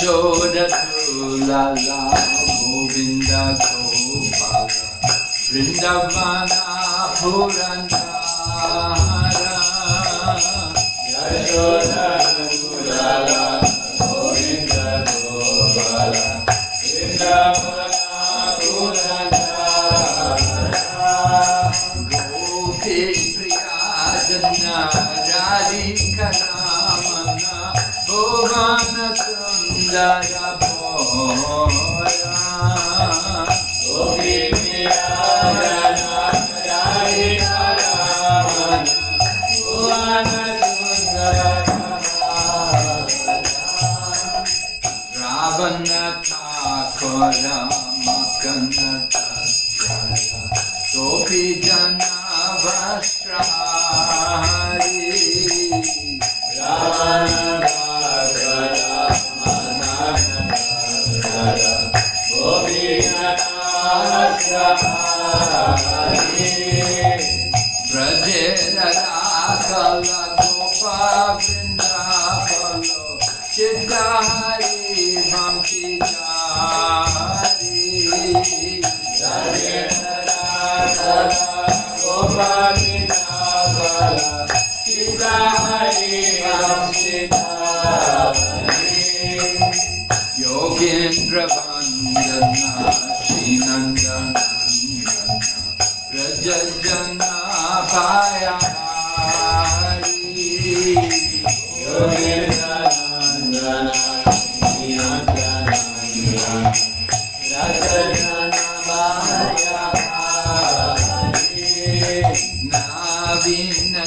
Yashoda Tulala Govinda Gopala Vrindavana Purandara Yashoda Tulala Govinda Gopala Vrindavana Purandara Gopi Priyadana Radhika Ramana Bhovana Sundara Bhora Gopi Priyadana Radhika Ramana Bhovana Sundara Ravana Thakura Makana Tattara Gopi Jana Vastrahari Ravana Thakura Makana Tattara Gopi Jana Vastrahari Brajera Rakala Gopa Vrindavalo Chittahari Vampi Jari Brajera Rakala Gopa Vrindavalo Chittahari Vampi Jari Yogendra Vandana Srinandana Rajajana Bhayahari Yogendra Vandana Srinandana Rajajana Bhayahari Navina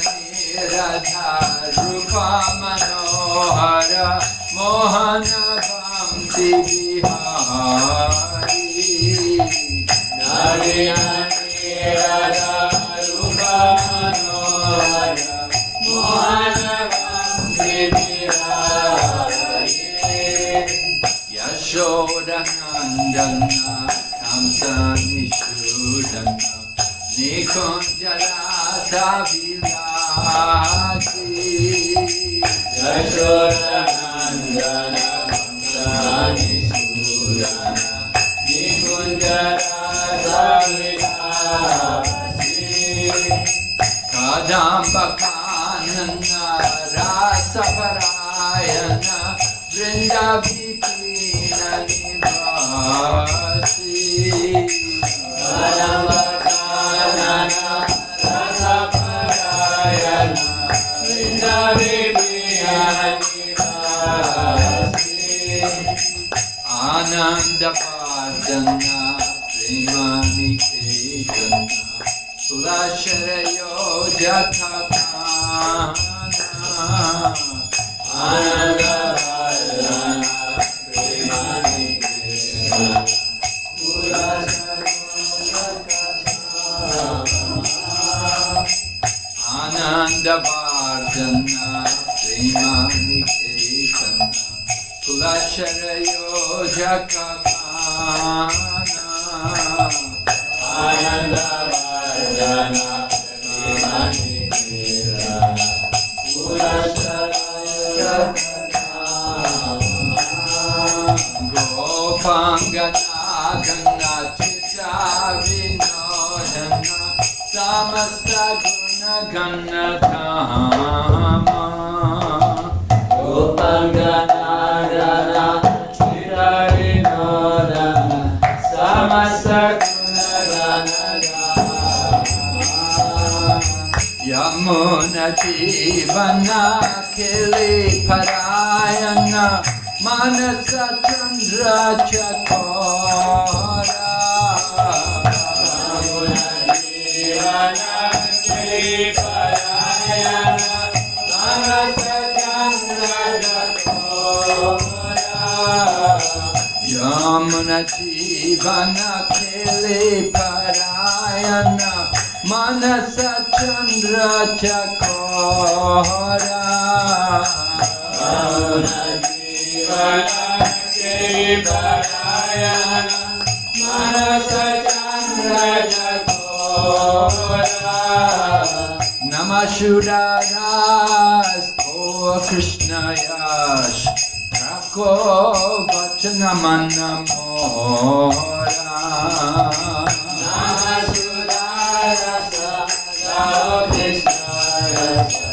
Radha Rupa Manohara Mohana Bhamti Bihari Navina Radha Rupa Manohara Mohana Bhamti Bihari Yashoda Nandana Kamsa Nishudana Nikunjarata Vilasi Yashoda Nandana Kamsa Nishudana Nikunjarata Vilasi Kadamba Kanana Rasa Parayana Vrindavipina Nivasi Kadamba Kanana Rasa Parayana Vrindavipina Nivasi Ananda Vardhana Premani Ketana Kulasharayo Jatakana Ananda Vardhana Premani Ketana Kulasharayo Jatakana Ananda Vardhana Premani Ketana Kulasharayo Jatakana Ananda Vardhana Premani Ketana Kulasharayo Jatakana Gopangana Ganga Chitta Vinodana Samasta Guna Gana Dhama Gopangana Gana Chitta Vinodana Samasta Guna Gana Dhama Yamuna Jivana Kili Parayana Manasa Chandra Chakora Yamuna Jivana Kili Parayana Manasa Chandra Chakora Yamuna Jivana Kili Parayana Manasa Chandra Chakora Yamuna Jivana Kili Parayana Manasa Chandra Chakora Namah Shudaras Ko Krishna Yash Rako Vachanamannamora Namasudharasa Rao Krishna Rasa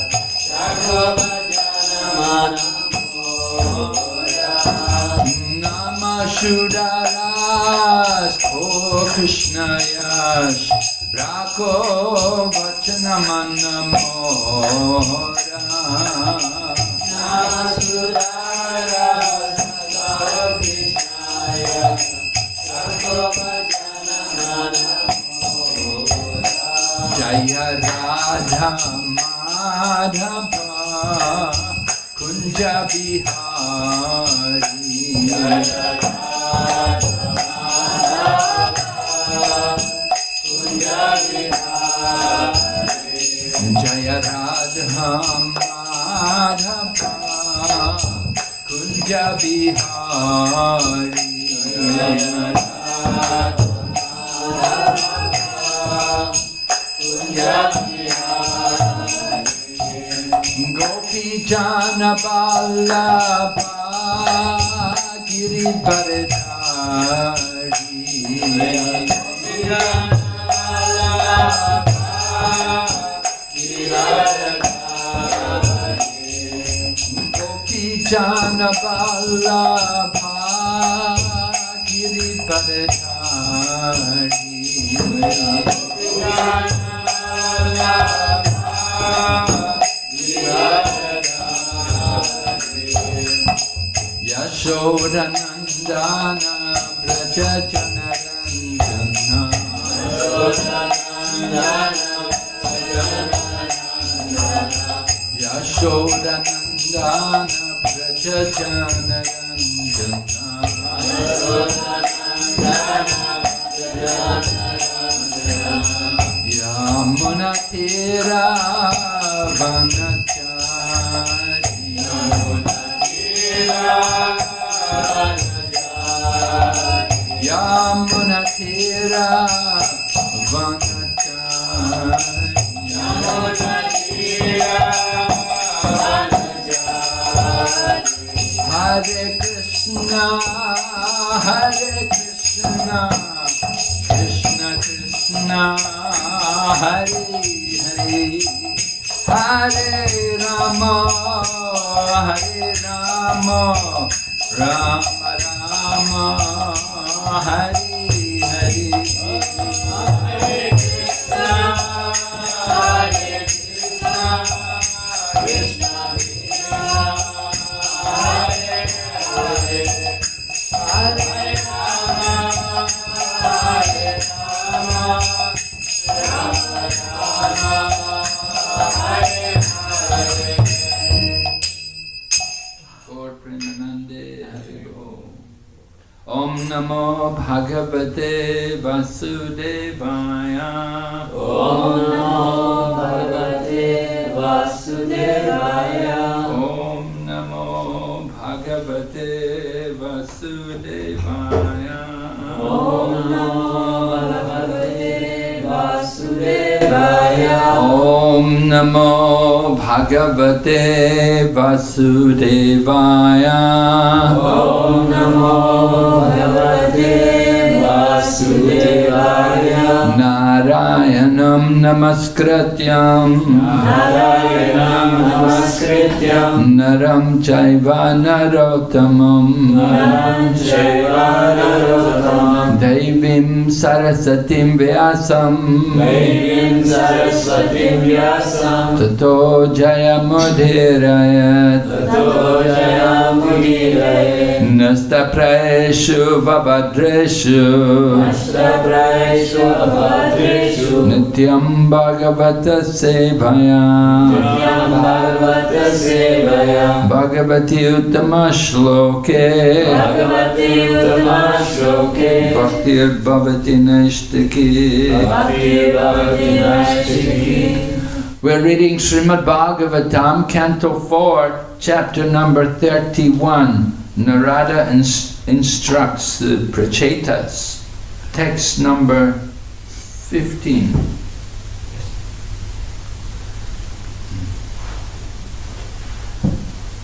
Rako Vachanamannamora Namashudaras Ko Krishna Yash Rako Vachanamannamora Namasudharasa Rao Krishna Rasa Rako Vachanamannamora Jaya Radha Madhava Kunja Bihari Jaya Radha Madhava Kunja Bihari Jaya Radha Madhava Kunja Bihari Jaya Radha Kunja Bihari Gopi Jana Vallabha Giridharidhari Gopi Jana Vallabha Yashodanandana Braja Janaranjana Yashodanandana Braja Janaranjana Yamuna Tira Vanachari Yamuna Tira Vanachari Hare Krishna Krishna Krishna Hare Hare Hare Rama Rama Rama Hare Hare Hare Krishna Krishna Krishna Hare Hare Hare Rama Hare Hare Gaur Premanande Hare Go Om Namo Bhagavate Vasudevaya Om Namo Bhagavate Vasudevaya Om Namo Bhagavate Vasudevaya Om Namo Bhagavate Vasudevaya Om Namo Bhagavate Vasudevaya Om Namo Bhagavate Vasudevaya Narayanam Namaskrityam Narayanam Namaskrityam Naram Chaiva Narottamam Naram Chaiva Narottamam Devim Sarasatim Vyasam Devim Saraswatim Vyasam Tato Jayamudhirayat Tato Jayamudhirayat Nasta Praeshu Vabhadreshu Ashtapraeshu Abhadreshu Nityam Bhagavata Sevaya Nityam Bhagavata Sevaya Bhagavati Uttama Shloke Bhagavati Uttama Shloke Bhaktir Bhavati Naishtaki Bhakti Bhavati Naishtaki. We're reading Srimad Bhagavatam, Canto 4, chapter number 31. Narada instructs the Prachetas. Text number 15.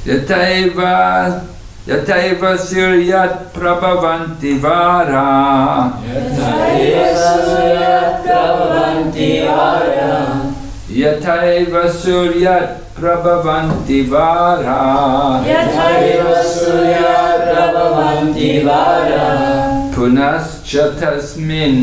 Yataiva Yataiva suryat prabhavanti vara. Yataiva suryat prabhavanti vara. Yataiva suryat prabhavanti vara. Yataiva suryat prabhavanti vara. Punascha tasmin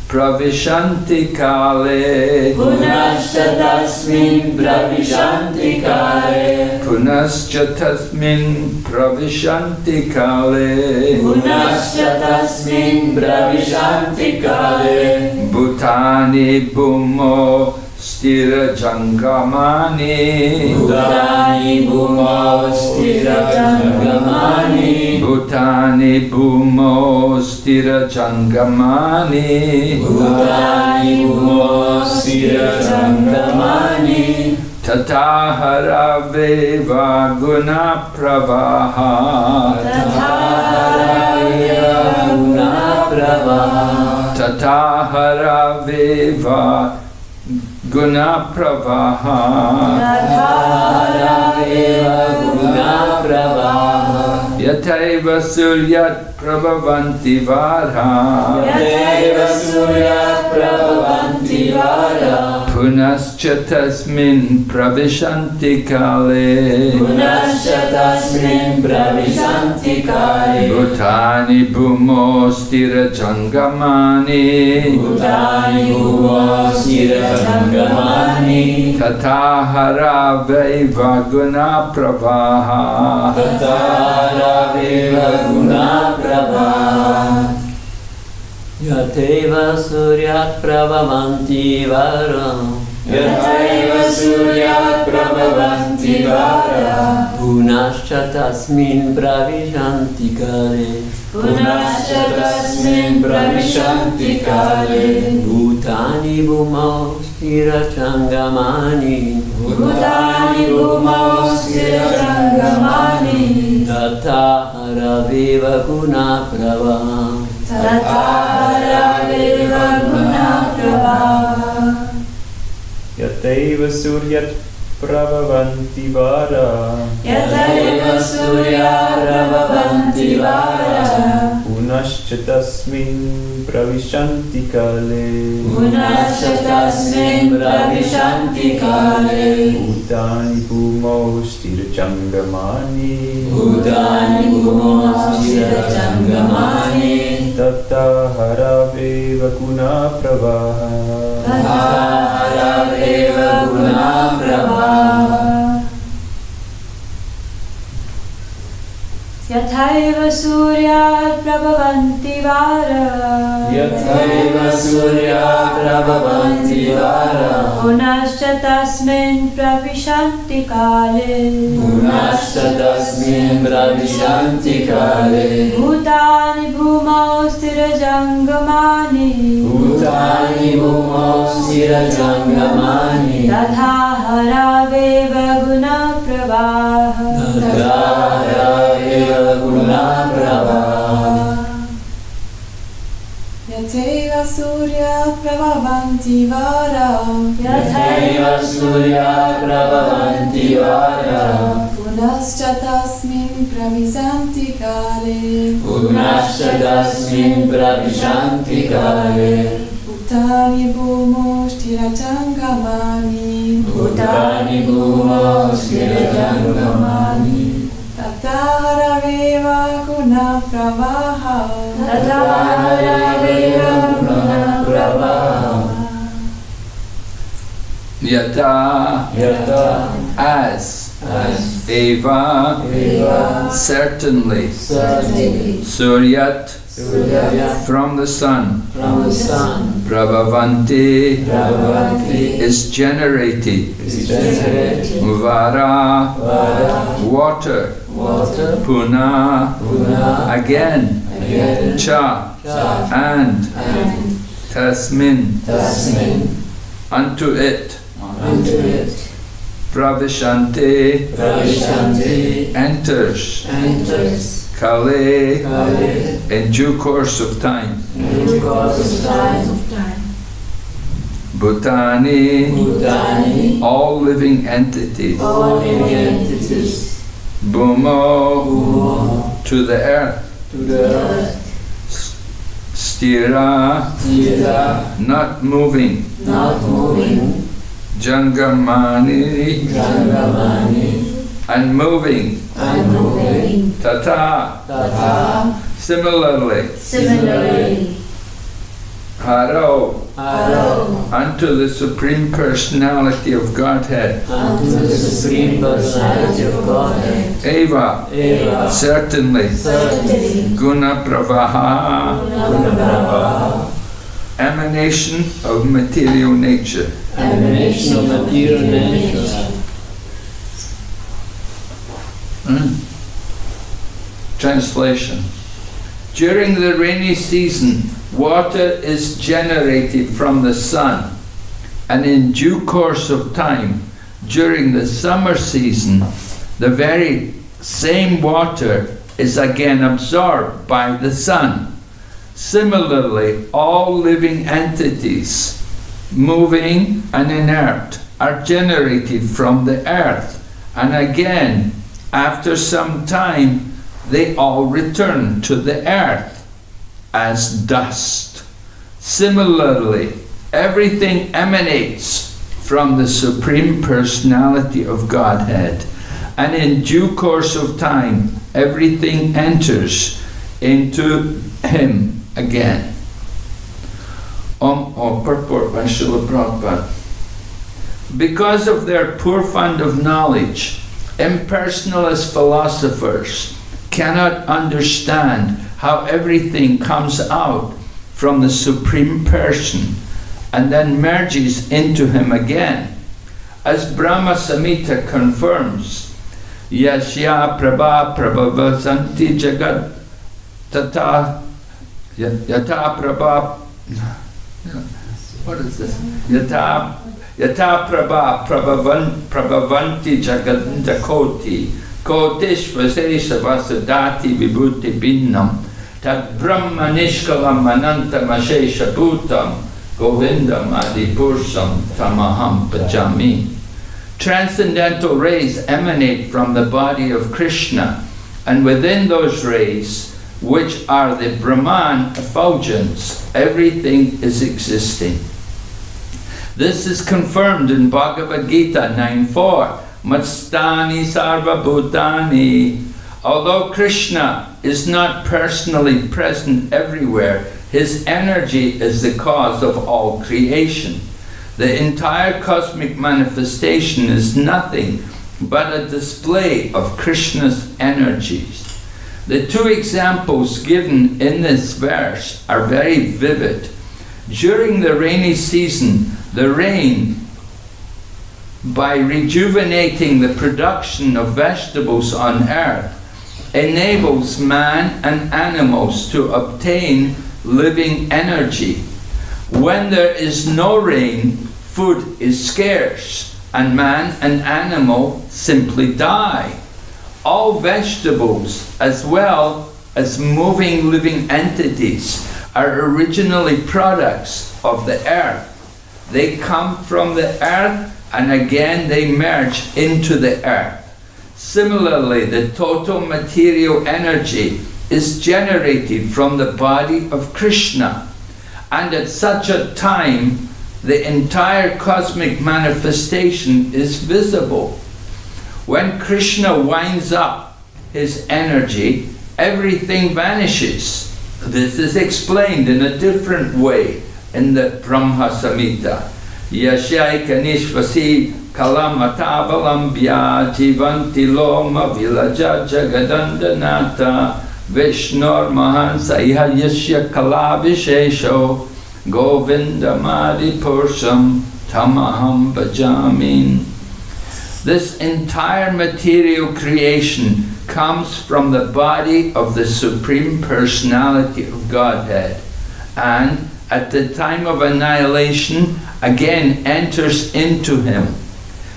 pravishanti kale. Punascha tasmin pravishanti kale. Punascha tasmin pravishanti kale. Punascha tasmin pravishanti kale. Bhutani bhumo stira jangamani. Bhutani bhumo stira jangamani. Bhutani bhumo stira jangamani. Bhutani bhumo stira jangamani. Tatahara veva guna pravaha. Tatahara veva guna pravaha. Tatahara veva guna pravaha. Tatahara veva guna pravaha. Yataiva suryat prabhavanti vara. Yataiva suryat prabhavanti vara. Punascha tasmin pravishanti kale. Punascha tasmin pravishanti kale. Bhutani bhumo stira jangamani. Bhutani bhumo stira jangamani. Tatahara veva guna pravaha. Tatahara veva guna pravaha. Yataiva suryat prabhavanti vara. Yataiva suryat prabhavanti vara. Punascha tasmin pravishanti kale. Punascha tasmin pravishanti kale. Bhutani bhumo stira jangamani. Bhutani bhumo stira jangamani. Tatahara veva guna pravaha. Tatahara veva guna pravaha. Yataiva suryat prabhavanti vara. Yataiva suryat prabhavanti vara. Punascha tasmin pravishanti kale. Punascha tasmin pravishanti kale. Bhutani bhumo stira jangamani. Bhutani bhumo stira jangamani. Tatahara veva guna pravaha. Tatahara veva guna pravaha. Yataiva suryat prabhavanti vara. Yataiva suryat prabhavanti vara. Punascha tasmin pravishanti kale. Punascha tasmin pravishanti kale. Bhutani bhumo stira jangamani. Bhutani bhumo stira jangamani. Tatahara veva guna pravaha. Tatahara veva guna pravaha. Yataiva surya prabhavanti vara. Yataiva surya prabhavanti vara. Punascha tasmin pravisanti kale. Punascha tasmin pravishanti kale. Bhutani bhumo stira jangamani. Bhutani bhumo stira jangamani. Tatahara veva guna pravaha. Tatahara veva guna pravaha. Yata Yata as eva certainly certainly suryat suryat from the sun from the sun prabhavanti prabhavanti is generated is generated vara vara water water puna puna again again cha cha and tasmin tasmin unto it unto it pravishanti pravishanti enters enters kale kale in due course of time. in due course of time. Bhutani, Bhutani, all living entities. all living entities. Bhumo, Bhumo, to the earth. to the earth, Stira, Stira, not moving. not moving, Jangamani, Jangamani, unmoving. unmoving, Tata, Tata, similarly. similarly, Haro, Haro, unto the Supreme Personality of Godhead. unto the Supreme Personality of Godhead, Eva, Eva, certainly. certainly, Guna Pravaha, Gunaprabha, emanation of material nature. emanation of material nature. Translation. During the rainy season, water is generated from the sun, and in due course of time, during the summer season, the very same water is again absorbed by the sun. Similarly, all living entities, moving and inert, are generated from the earth, and again, after some time, they all return to the earth as dust. Similarly, everything emanates from the Supreme Personality of Godhead, and in due course of time, everything enters into Him again. Purport by Srila Prabhupada. Because of their poor fund of knowledge, impersonalist philosophers cannot understand how everything comes out from the Supreme Person and then merges into Him again. As Brahma Samhita confirms, Yasya Prabha Prabhavasanti Jagat Tata Yata Prabha, what is this? Yata Prabha Prabhavanti Jagat Koti Kotishvasesha Vasudati Vibhuti Binnam Tad Brahma Nishkalam Anantam Ashesha Bhutam Govindam Adipursam Tamaham Pajami. Transcendental rays emanate from the body of Krishna, and within those rays, which are the Brahman effulgence, everything is existing. This is confirmed in Bhagavad Gita 9.4. Matstani sarva bhutani. Although Krishna is not personally present everywhere, His energy is the cause of all creation. The entire cosmic manifestation is nothing but a display of Krishna's energies. The two examples given in this verse are very vivid. During the rainy season, the rain, by rejuvenating the production of vegetables on earth, enables man and animals to obtain living energy. When there is no rain, food is scarce, and man and animal simply die. All vegetables, as well as moving living entities, are originally products of the earth. They come from the earth, and again they merge into the earth. Similarly, the total material energy is generated from the body of Krishna, and at such a time, the entire cosmic manifestation is visible. When Krishna winds up his energy, everything vanishes. This is explained in a different way in the Brahma Samhita. Yashai kanishvasi kalamatavalambhya jivanti loma vilaja jagadandanata vishnor mahansa iha yashya kalavishesho govindamadi pursam tamaham bhajamin. This entire material creation comes from the body of the Supreme Personality of Godhead, and at the time of annihilation again enters into Him.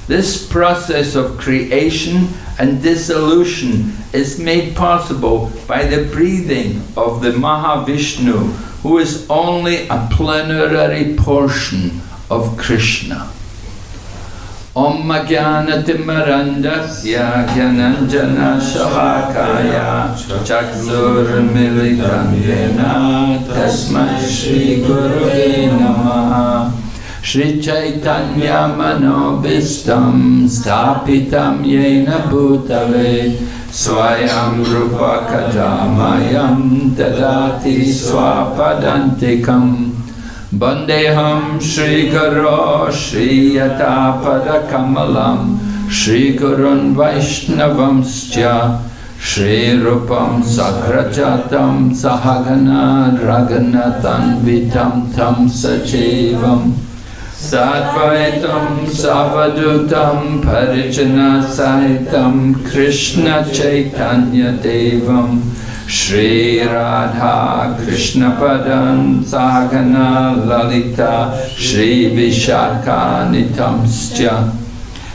This process of creation and dissolution is made possible by the breathing of the Mahavishnu, who is only a plenary portion of Krishna. Om Jnanatimirandasya Jnananjana Shalakaya Chakshurmilitam Yena Tasmai Shri Gurave Namaha. Shri Chaitanya Manobhistam Stapitam Yena Bhutale Swayam Rupa Kadamayam Dadati Swapadantikam Bandeham Shri Guru Shri Yatapada Kamalam Shri Gurun Vaishnavamscha Shri Rupam Sakrajatam Sahagana Raghunathan Vitam Tam Sachivam Sadvaitam Savadutam Parijana Sahitam Krishna Chaitanya Devam Shri Radha Krishna Padam Sahagana Lalita Shri Vishakha Nitamscha.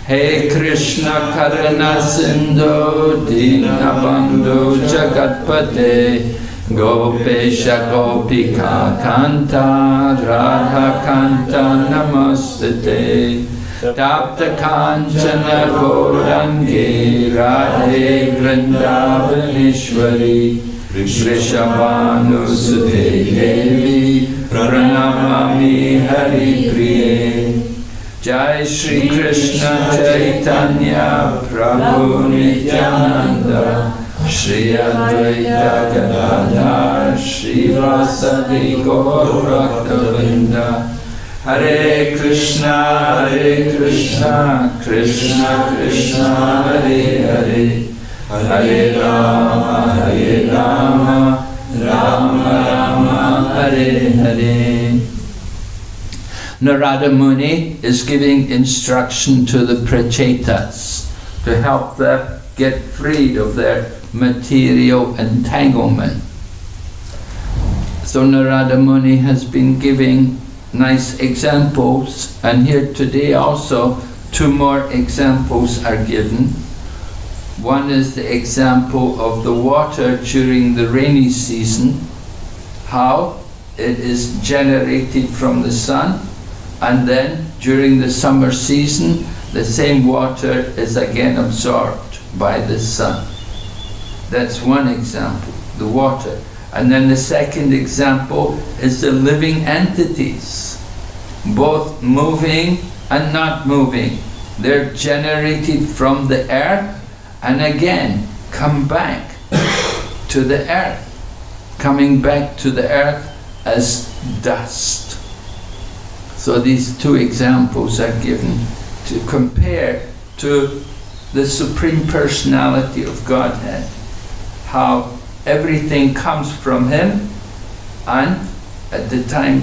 Hey Krishna Karana Sindhu Dinabandhu Jagatpate Gopesha Gopika Kanta Radha Kanta Namastate Tapta Kanchana Gaurangi Radhe Vrindavaneshwari Vrishabhanu Sute Devi Pranamami Hari Priye. Jai Shri Krishna Chaitanya Prabhu Nityananda Shri Advaita Gadadhar Shri Vasadi Gaur Bhaktavinda. Hare Krishna Krishna Krishna Hare Hare Hare Rama Rama Rama Hare Hare. Narada Muni is giving instruction to the Prachetas to help them get freed of their material entanglement. So Narada Muni has been giving nice examples, and here today also 2 more examples are given. One is the example of the water during the rainy season, how it is generated from the sun, and then during the summer season the same water is again absorbed by the sun. That's one example, the water. And then the second example is the living entities, both moving and not moving. They're generated from the earth and again come back to the earth, coming back to the earth as dust. So these 2 examples are given to compare to the Supreme Personality of Godhead, how everything comes from Him, and at the time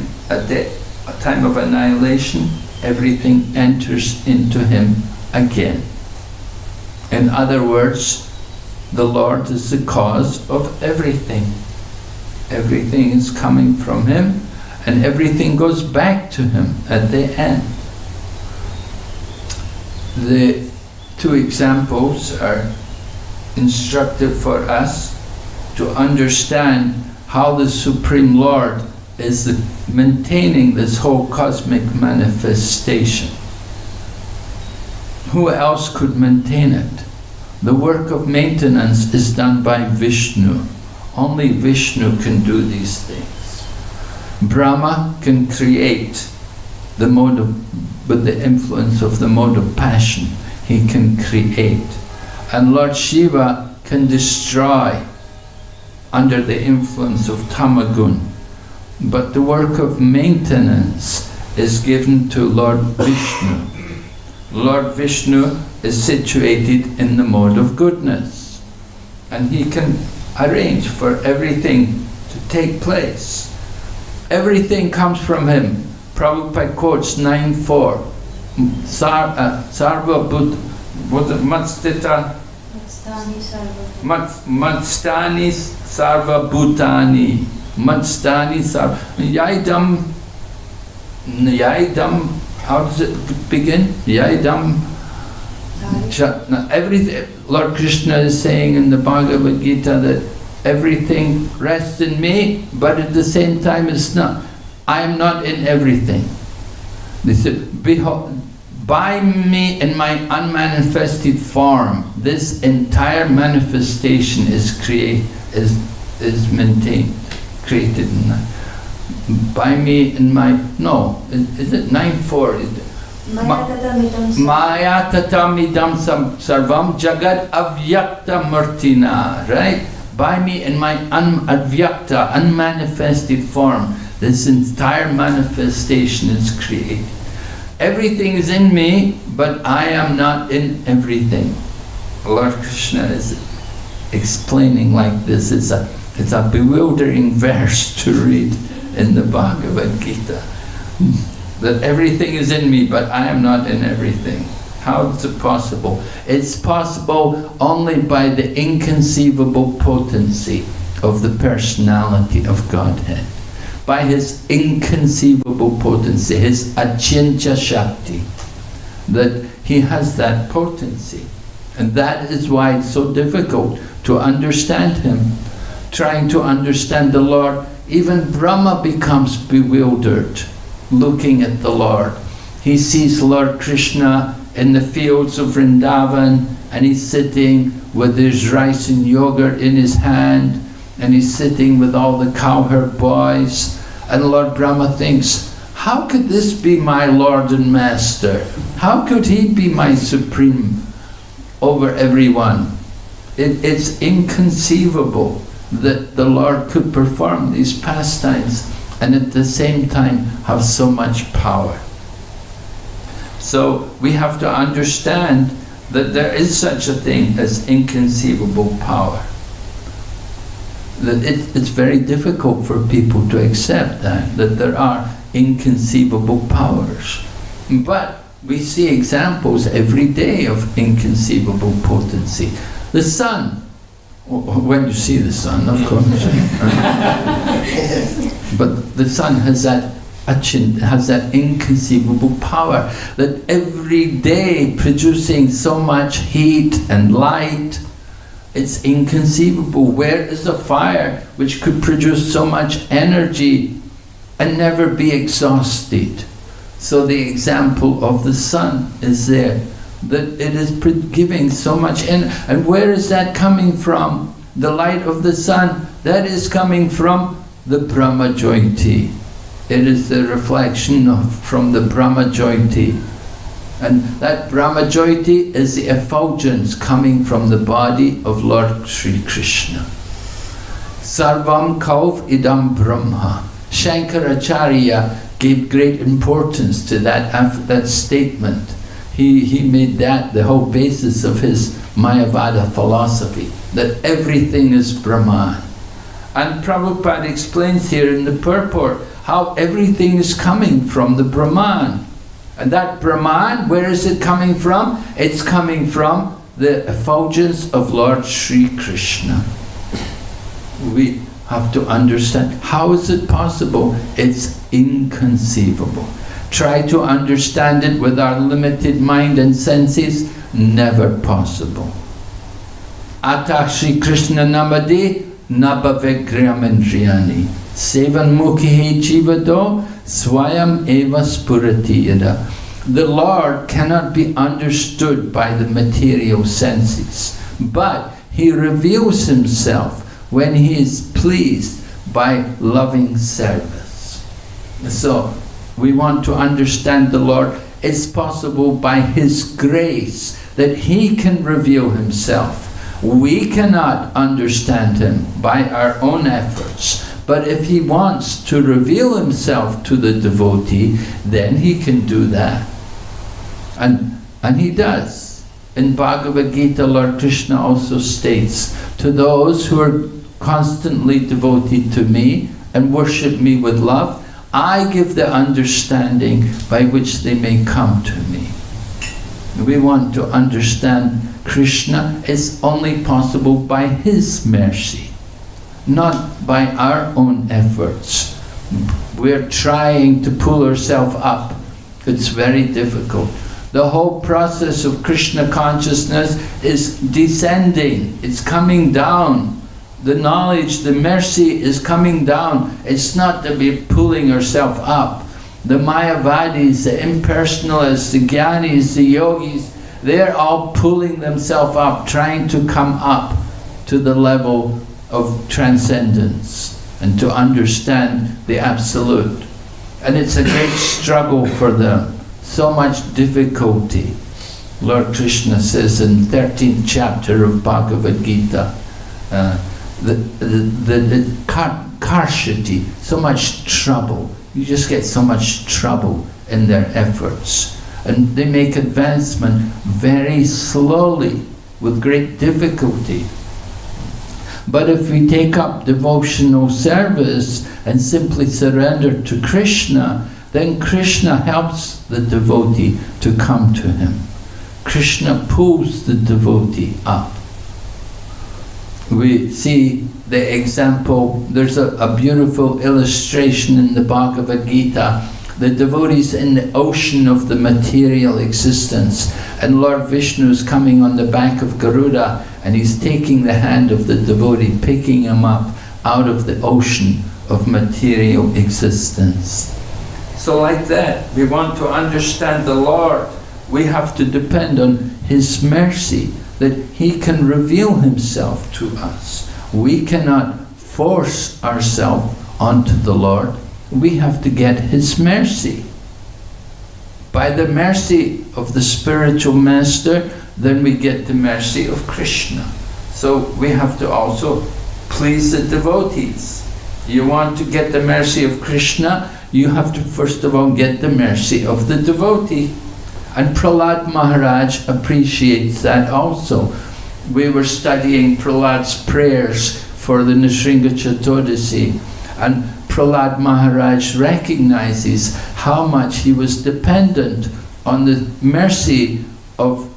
of annihilation, everything enters into Him again. In other words, the Lord is the cause of everything. Everything is coming from Him, and everything goes back to Him at the end. The 2 examples are instructive for us to understand how the Supreme Lord is maintaining this whole cosmic manifestation. Who else could maintain it? The work of maintenance is done by Vishnu. Only Vishnu can do these things. Brahma can create the mode of, with the influence of the mode of passion. He can create. And Lord Shiva can destroy under the influence of Tamagun. But the work of maintenance is given to Lord Vishnu. Lord Vishnu is situated in the mode of goodness, and he can arrange for everything to take place. Everything comes from him. Prabhupada quotes 9.4. Sarva Matstita Matstani Sarva Bhutani Matstani Sarva Yaidam. How does it begin? Yaidam. Everything. Lord Krishna is saying in the Bhagavad Gita that everything rests in me, but at the same time it's not. I am not in everything. They said, by me in my unmanifested form, this entire manifestation is maintained, created. By me in my, no, is it 9:4? Maya tatamidam sarvam jagat avyakta murtina, right? By me in my avyakta, unmanifested form, this entire manifestation is created. Everything is in me, but I am not in everything. Lord Krishna is explaining like this. It's a bewildering verse to read in the Bhagavad Gita. That everything is in me, but I am not in everything. How is it possible? It's possible only by the inconceivable potency of the personality of Godhead. By His inconceivable potency, His achintya shakti, that He has that potency. And that is why it's so difficult to understand Him. Trying to understand the Lord, even Brahma becomes bewildered looking at the Lord. He sees Lord Krishna in the fields of Vrindavan, and he's sitting with his rice and yogurt in his hand, and he's sitting with all the cowherd boys, and Lord Brahma thinks, how could this be my Lord and Master? How could he be my supreme over everyone? It's inconceivable that the Lord could perform these pastimes and at the same time have so much power. So we have to understand that there is such a thing as inconceivable power. That it's very difficult for people to accept that there are inconceivable powers. But we see examples every day of inconceivable potency. The sun, when you see the sun, of course. But the sun has that inconceivable power, that every day producing so much heat and light. It's inconceivable. Where is a fire which could produce so much energy and never be exhausted? So the example of the sun is there, that it is giving so much energy. And where is that coming from? The light of the sun, that is coming from the Brahma Jyoti. It is the reflection from the Brahma Jyoti. And that Brahma Jyoti is the effulgence coming from the body of Lord Sri Krishna. Sarvam Kauf Idam Brahma. Shankaracharya gave great importance to that statement. He made that the whole basis of his Mayavada philosophy, that everything is Brahman. And Prabhupada explains here in the purport how everything is coming from the Brahman. And that Brahman, where is it coming from? It's coming from the effulgence of Lord Sri Krishna. We have to understand, how is it possible? It's inconceivable. Try to understand it with our limited mind and senses, never possible. Atah Sri Krishna Namade Nabhavegriyamendriyani Sevan Mukhi Jivado Swayam Eva Spurati Yada. The Lord cannot be understood by the material senses, but He reveals Himself when He is pleased by loving service. So we want to understand the Lord. It's possible by His grace that He can reveal Himself. We cannot understand Him by our own efforts. But if He wants to reveal Himself to the devotee, then He can do that. And He does. In Bhagavad Gita, Lord Krishna also states, to those who are constantly devoted to me and worship me with love, I give the understanding by which they may come to me. We want to understand Krishna is only possible by His mercy, not by our own efforts. We're trying to pull ourselves up. It's very difficult. The whole process of Krishna consciousness is descending. It's coming down. The knowledge, the mercy is coming down. It's not to be pulling ourselves up. the Mayavadis, the impersonalists, the Jnanis, the yogis, they're all pulling themselves up, trying to come up to the level of transcendence and to understand the Absolute. And it's a great struggle for them, so much difficulty. Lord Krishna says in 13th chapter of Bhagavad Gita, the karshati, so much trouble. You just get so much trouble in their efforts. And they make advancement very slowly, with great difficulty. But if we take up devotional service and simply surrender to Krishna, then Krishna helps the devotee to come to him. Krishna pulls the devotee up. We see the example, there's a beautiful illustration in the Bhagavad Gita. The devotees in the ocean of the material existence, and Lord Vishnu is coming on the back of Garuda, and he's taking the hand of the devotee, picking him up out of the ocean of material existence. So like that, we want to understand the Lord. We have to depend on His mercy, that He can reveal Himself to us. We cannot force ourselves onto the Lord. We have to get His mercy. By the mercy of the spiritual master, then we get the mercy of Krishna. So we have to also please the devotees. You want to get the mercy of Krishna, you have to first of all get the mercy of the devotee. And Prahlad Maharaj appreciates that also. We were studying Prahlad's prayers for the Nrsimha Chaturdasi, and Prahlad Maharaj recognizes how much he was dependent on the mercy of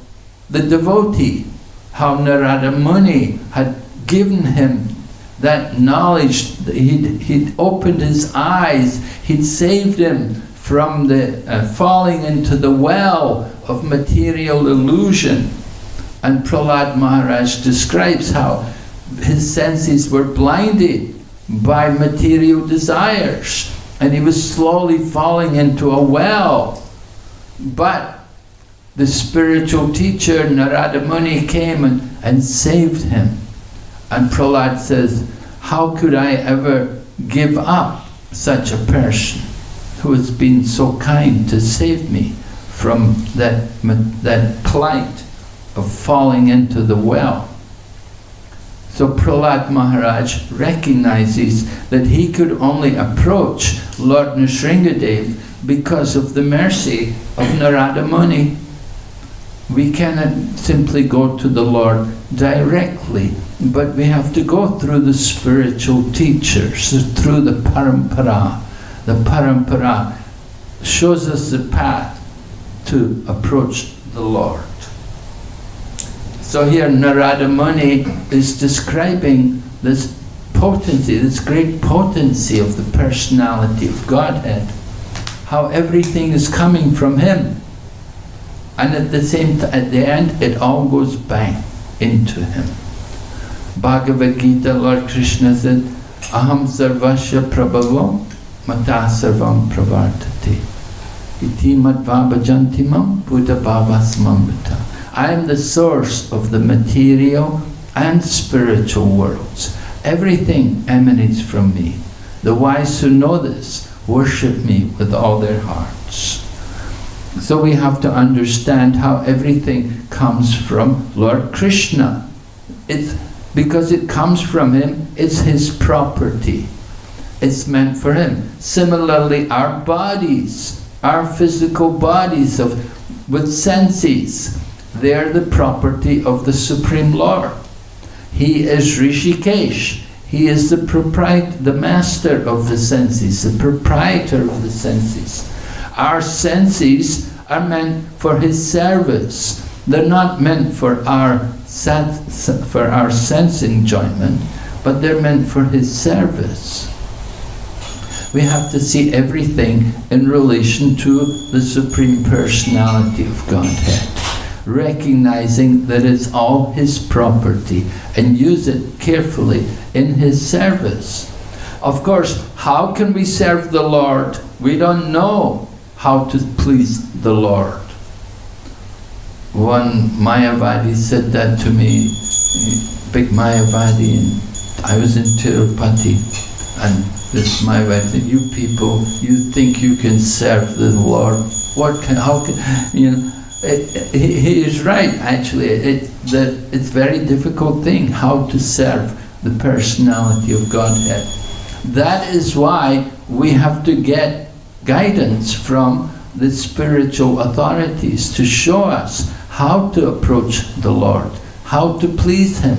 the devotee, how Narada Muni had given him that knowledge. He'd opened his eyes, he'd saved him from the falling into the well of material illusion. And Prahlad Maharaj describes how his senses were blinded by material desires, and he was slowly falling into a well. But the spiritual teacher Narada Muni came and saved him. And Prahlad says, how could I ever give up such a person who has been so kind to save me from that plight of falling into the well? So Prahlad Maharaj recognizes that he could only approach Lord Nrsimhadev because of the mercy of Narada Muni. We cannot simply go to the Lord directly, but we have to go through the spiritual teachers, through the parampara. The parampara shows us the path to approach the Lord. So here Narada Muni is describing this potency, this great potency of the personality of Godhead, how everything is coming from Him. And at the end, it all goes back into Him. Bhagavad Gita, Lord Krishna said, Aham sarvasya prabhavo mata sarvam pravartate. Iti madva bhajantimam buddha bhavasmam vita. I am the source of the material and spiritual worlds. Everything emanates from me. The wise who know this worship me with all their hearts. So we have to understand how everything comes from Lord Krishna. It's because it comes from Him, it's His property. It's meant for Him. Similarly, our bodies, our physical bodies with senses, they're the property of the Supreme Lord. He is Rishikesh. He is the master of the senses, the proprietor of the senses. Our senses are meant for His service. They're not meant for our sense enjoyment, but they're meant for His service. We have to see everything in relation to the Supreme Personality of Godhead, recognizing that it's all His property and use it carefully in His service. Of course, how can we serve the Lord? We don't know how to please the Lord. One Mayavadi said that to me, big Mayavadi, and I was in Tirupati, and this Mayavadi said, you people, you think you can serve the Lord? How can, you know, he is right actually, it's a very difficult thing, how to serve the personality of Godhead. That is why we have to get guidance from the spiritual authorities to show us how to approach the Lord, how to please Him.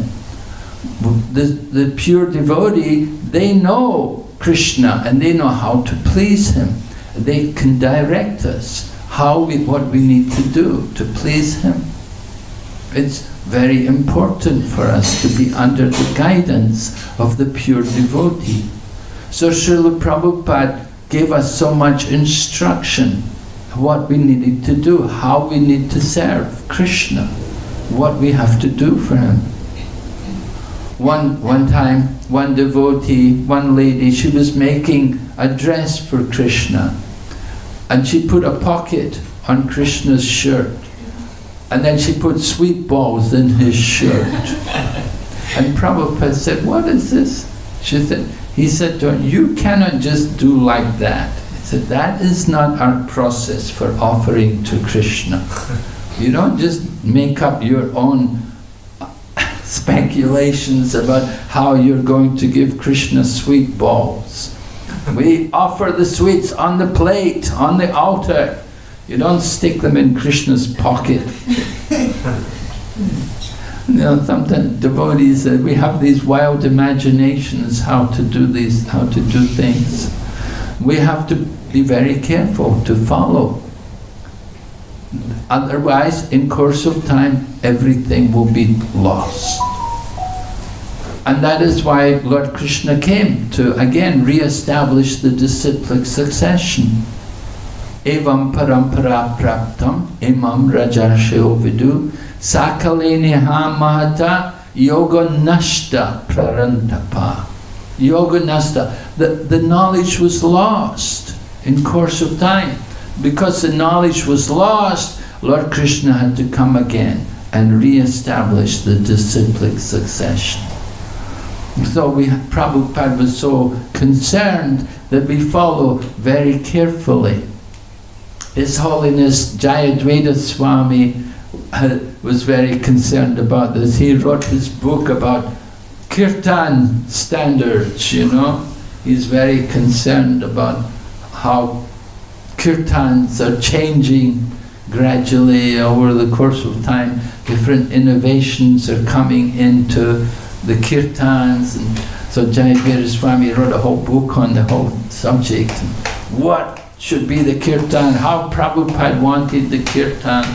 The pure devotee, they know Krishna and they know how to please Him. They can direct us what we need to do to please Him. It's very important for us to be under the guidance of the pure devotee. So Srila Prabhupada gave us so much instruction, what we needed to do, how we need to serve Krishna, what we have to do for Him. One time, one devotee, one lady, she was making a dress for Krishna, and she put a pocket on Krishna's shirt, and then she put sweet balls in his shirt. And Prabhupada said, what is this? He said to her, you cannot just do like that. He said, that is not our process for offering to Krishna. You don't just make up your own speculations about how you're going to give Krishna sweet balls. We offer the sweets on the plate, on the altar. You don't stick them in Krishna's pocket. You know, sometimes devotees, we have these wild imaginations how to do things. We have to be very careful to follow. Otherwise, in course of time, everything will be lost. And that is why Lord Krishna came to again re-establish the disciplic succession. Evam parampara praptam imam rajarshyo vidu sakaleniha mahata yoga nashta prarantapa. Yoga nashta. The knowledge was lost in course of time. Because the knowledge was lost, Lord Krishna had to come again and re-establish the disciplic succession. So Prabhupada was so concerned that we follow very carefully. His Holiness Jayadvaita Swami was very concerned about this. He wrote this book about kirtan standards, you know. He's very concerned about how kirtans are changing gradually over the course of time. Different innovations are coming into the kirtans, and so Jayadvaita Swami wrote a whole book on the whole subject. What should be the kirtan, how Prabhupada wanted the kirtan.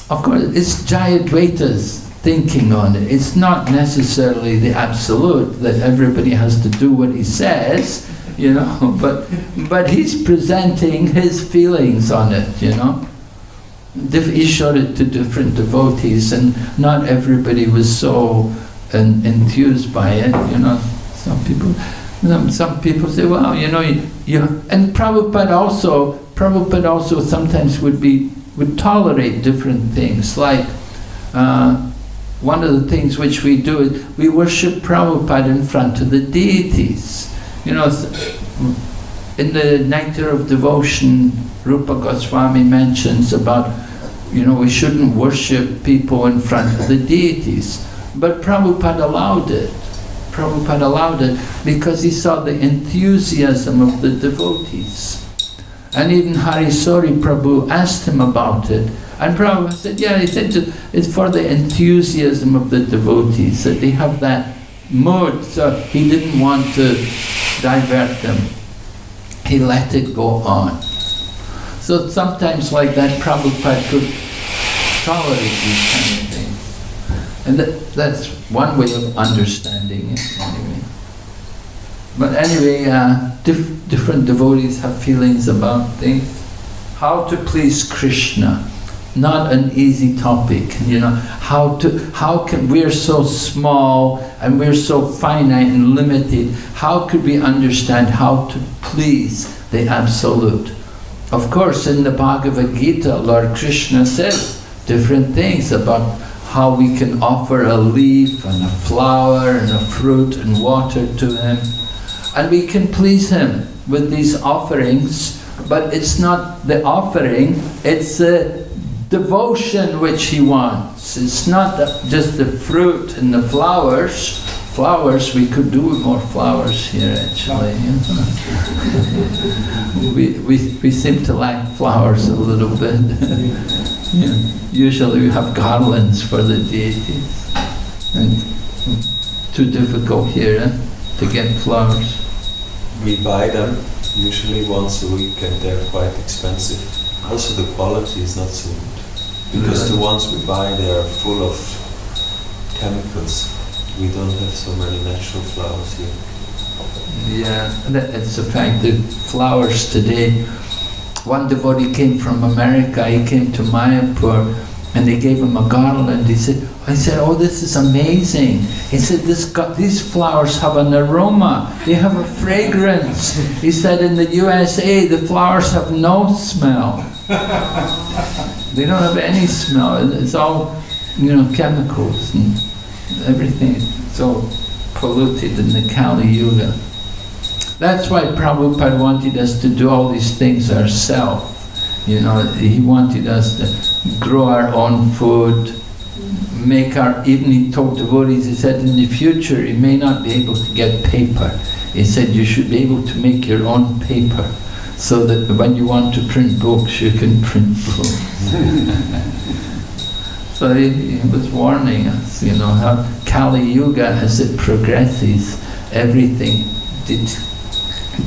Of course, it's Jayadvaita's thinking on it. It's not necessarily the absolute, that everybody has to do what he says, you know, but he's presenting his feelings on it, you know. He showed it to different devotees, and not everybody was so enthused by it, you know. Some people say, well, you know, and Prabhupada also sometimes would tolerate different things, like one of the things which we do is we worship Prabhupada in front of the deities. You know, in the Nectar of Devotion, Rupa Goswami mentions about, you know, we shouldn't worship people in front of the deities. But Prabhupada allowed it. Prabhupada allowed it because he saw the enthusiasm of the devotees. And even Harisori Prabhu asked him about it. And Prabhupada said, yeah, he said it's for the enthusiasm of the devotees, that they have that mood. So he didn't want to divert them. He let it go on. So sometimes like that, Prabhupada could tolerate these kind of things. And that's one way of understanding it, anyway. But anyway, different devotees have feelings about things. How to please Krishna. not an easy topic. How can we're so small and we're so finite and limited, how could we understand how to please the Absolute? Of course, in the Bhagavad Gita, Lord Krishna says different things about how we can offer a leaf and a flower and a fruit and water to Him. And we can please Him with these offerings, but it's not the offering, it's the devotion which He wants. It's not just the fruit and the flowers. Flowers, we could do with more flowers here actually. we seem to lack flowers a little bit. Usually we have garlands for the deities. And too difficult here to get flowers. We buy them usually once a week and they're quite expensive. Also the quality is not so good. Because the ones we buy, they are full of chemicals. We don't have so many natural flowers here. Yeah, it's a fact that flowers today, one devotee came from America, he came to Mayapur and they gave him a garland. I said, oh, this is amazing. He said, these flowers have an aroma, they have a fragrance. He said, in the USA, the flowers have no smell. They don't have any smell. It's all, chemicals and everything. It's all polluted in the Kali Yuga. That's why Prabhupada wanted us to do all these things ourselves. He wanted us to grow our own food, even he told devotees, he said, in the future you may not be able to get paper. He said you should be able to make your own paper, so that when you want to print books, you can print books. So he was warning us, how Kali Yuga, as it progresses, everything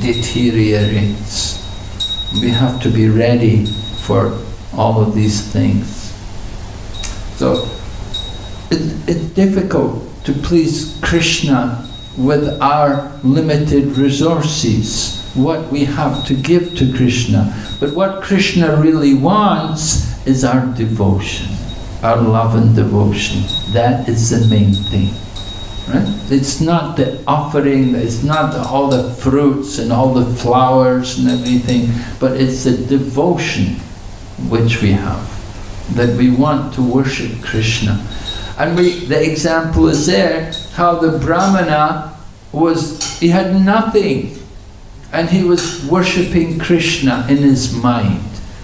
deteriorates. We have to be ready for all of these things. So it's difficult to please Krishna with our limited resources, what we have to give to Krishna. But what Krishna really wants is our devotion, our love and devotion. That is the main thing. Right? It's not the offering, it's not all the fruits and all the flowers and everything, but it's the devotion which we have, that we want to worship Krishna. And the example is there, how the Brahmana he had nothing, and he was worshipping Krishna in his mind.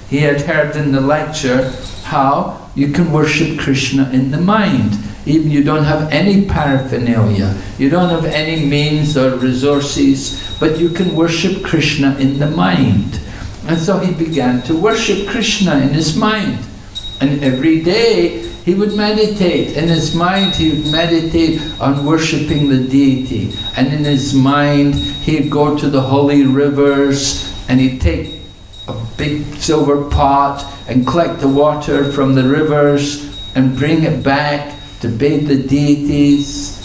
He had heard in the lecture how you can worship Krishna in the mind. Even you don't have any paraphernalia, you don't have any means or resources, but you can worship Krishna in the mind. And so he began to worship Krishna in his mind. And every day he would meditate. In his mind he would meditate on worshipping the deity. And in his mind he'd go to the holy rivers and he'd take a big silver pot and collect the water from the rivers and bring it back to bathe the deities.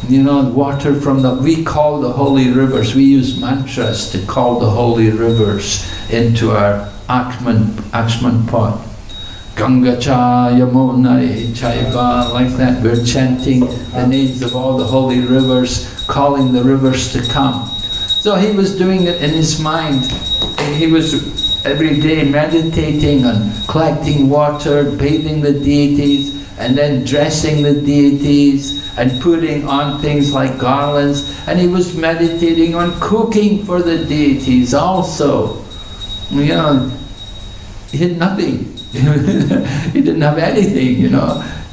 Water from we call the holy rivers, we use mantras to call the holy rivers into our Akshman pot. Ganga cha Yamuna chaiva, like that. We're chanting the names of all the holy rivers, calling the rivers to come. So he was doing it in his mind. And he was every day meditating on collecting water, bathing the deities, and then dressing the deities and putting on things like garlands. And he was meditating on cooking for the deities also. He had nothing. He didn't have anything,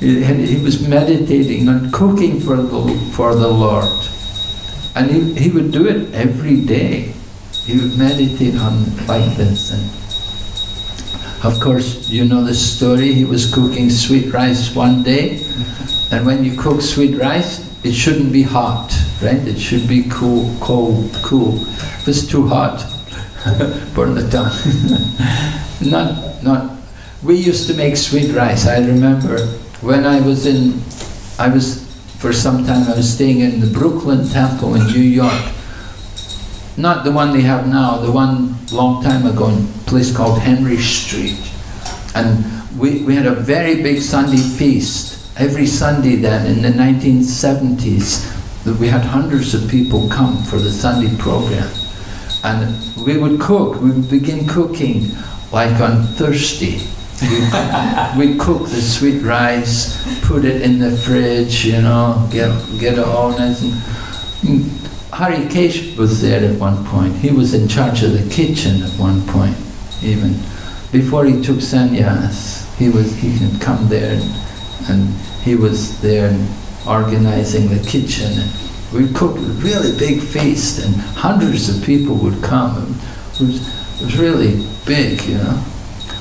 He was meditating on cooking for the Lord. And he would do it every day. He would meditate on like this. And of course, you know the story. He was cooking sweet rice one day, and when you cook sweet rice, it shouldn't be hot, right? It should be cool. If it's too hot, burn the tongue. We used to make sweet rice. I remember when I was for some time, I was staying in the Brooklyn Temple in New York. Not the one they have now, the one long time ago in a place called Henry Street. And we had a very big Sunday feast. Every Sunday then, in the 1970s, we had hundreds of people come for the Sunday program. And we would cook, we would begin cooking like on Thursday. We'd cook the sweet rice, put it in the fridge, you know, get it all nice. And Hari Kesh was there at one point. He was in charge of the kitchen at one point, even. Before he took sannyas, he had come there and he was there organizing the kitchen. And we cooked a really big feast and hundreds of people would come. It was really big, you know.